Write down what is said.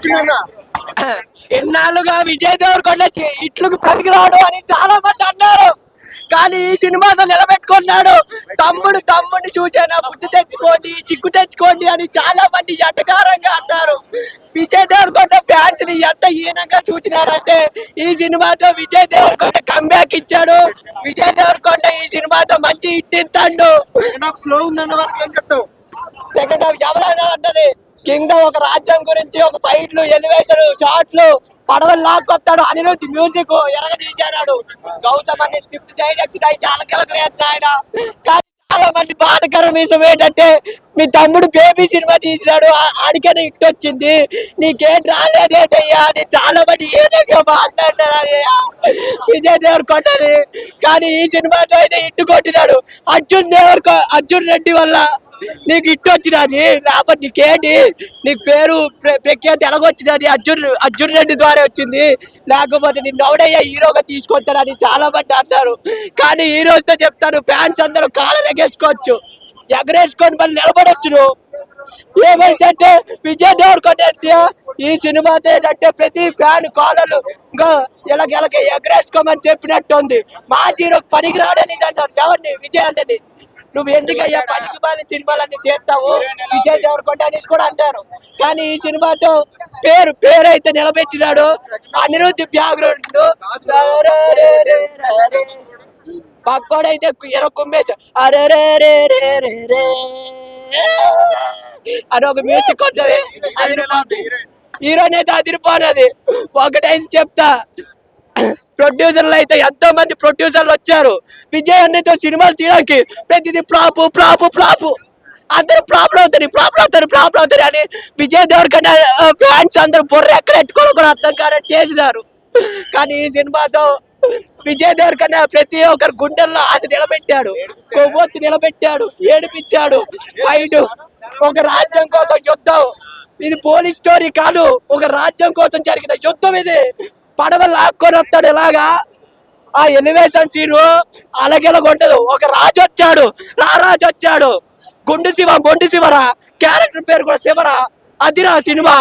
చిన్న ఎన్నాళ్ళుగా విజయ్ దేవరకొండ ఇట్లకు పనికిరాడు అని చాలా మంది అన్నారు. కానీ ఈ సినిమాతో నిలబెట్టుకున్నాడు. తమ్ముడిని చూసేనా బుద్ధి తెచ్చుకోండి, చిక్కు తెచ్చుకోండి అని చాలా మంది ఎటకారంగా అన్నారు. విజయ్ దేవరకొండ ఫ్యాన్స్ ని ఎంత హీనంగా చూసినారంటే ఈ సినిమాతో విజయ్ దేవరకొండ కంబ్యాక్ ఇచ్చాడు. విజయ్ దేవరకొండ ఈ సినిమాతో మంచి హిట్ ఇస్తాడు. స్లో ఉందన్న వాళ్ళకి ఏం చెప్తావు? సెకండ్ హాఫ్ ఎవరైనా అన్నది కింగ్డమ్ ఒక రాజ్యం గురించి, ఒక ఫైట్లు, ఎలివేషన్ షాట్లు, పడవలు లాక్కొస్తాడు. అనిరుద్ధ్ మ్యూజిక్ ఎరగ తీశాడు. గౌతమ్ అనే స్క్రిప్ట్ డైరెక్షన్ అయితే ఆయన. కానీ చాలా మంది బాధకరం విషయం ఏంటంటే మీ తమ్ముడు బేబీ సినిమా తీసినాడు, ఆడికైనా హిట్ వచ్చింది, నీకేం రాలేదేటయ్యా అని చాలా మంది ఏదైనా మాట్లాడినారు విజయ్ దేవరకొండని. కానీ ఈ సినిమాతో అయితే హిట్ కొట్టినాడు. అర్జున్ రెడ్డి వల్ల నీకు ఇట్టు వచ్చినది, లేకపోతే నీకేంటి, నీకు పేరు ప్రఖ్యాతి ఎలాగొచ్చినది అర్జున్ రెడ్డి ద్వారా వచ్చింది, లేకపోతే నిన్ను ఎవడయ్యా హీరోగా తీసుకొస్తాడని చాలా మంది అంటారు. కానీ ఈ రోజుతో చెప్తాను, ఫ్యాన్స్ అందరూ కాళ్ళ ఎగరేసుకొని మళ్ళీ నిలబడొచ్చు. నువ్వు ఏమైందంటే విజయ్ దేవరకొండ ఈ సినిమాతో ఏంటంటే ప్రతి ఫ్యాన్ కాలర్లు ఇంకా ఇలాగ ఎగరేసుకోమని చెప్పినట్టు ఉంది. మా హీరోకి పనికి రాడని అంటారు. ఎవరిని? విజయ్ అంటే నువ్వు ఎందుకయ్యా పనికి బాని సినిమాలన్నీ చేస్తావు విజయ్ దేవరకొండ అనేసి కూడా అంటారు. కానీ ఈ సినిమాతో పేరు అయితే నిలబెట్టినాడు. అనిరుద్ధ్ బ్యాక్గ్రౌండ్ పక్కోడైతే కుమ్మేశ అరే అని ఒక మ్యూజిక్ ఉంటది. హీరోయిన్ అయితే అదిరిపోనది. ఒకటైతే చెప్తా, ప్రొడ్యూసర్లు అయితే ఎంతో మంది ప్రొడ్యూసర్లు వచ్చారు విజయ్ అన్నతో సినిమాలు తీయడానికి. ప్రతిదీ ఫ్లాపు అందరూ ఫ్లాప్లు అవుతారు అని విజయ్ దేవరకొండ ఫ్యాన్స్ అందరూ బుర్ర ఎక్కడ ఎట్టుకోవడం కూడా అర్థం కానట్టు చేసినారు. కానీ ఈ సినిమాతో విజయ్ దేవరకొండ ప్రతి ఒక్కరు గుండెల్లో ఆశ నిలబెట్టాడు, కొవ్వొత్తి నిలబెట్టాడు, ఏడిపించాడు. ఫైట్ ఒక రాజ్యం కోసం యుద్ధం. ఇది పోలీస్ స్టోరీ కాదు, ఒక రాజ్యం కోసం జరిగిన యుద్ధం. ఇది పడవ లాక్కొని వస్తాడు ఇలాగా. ఆ ఎలివేషన్ సీను అలగెలగొండదు. ఒక రాజు వచ్చాడు, గుండు శివ మొండి శివరా, క్యారెక్టర్ పేరు కూడా శివరా. అదిరా సినిమా.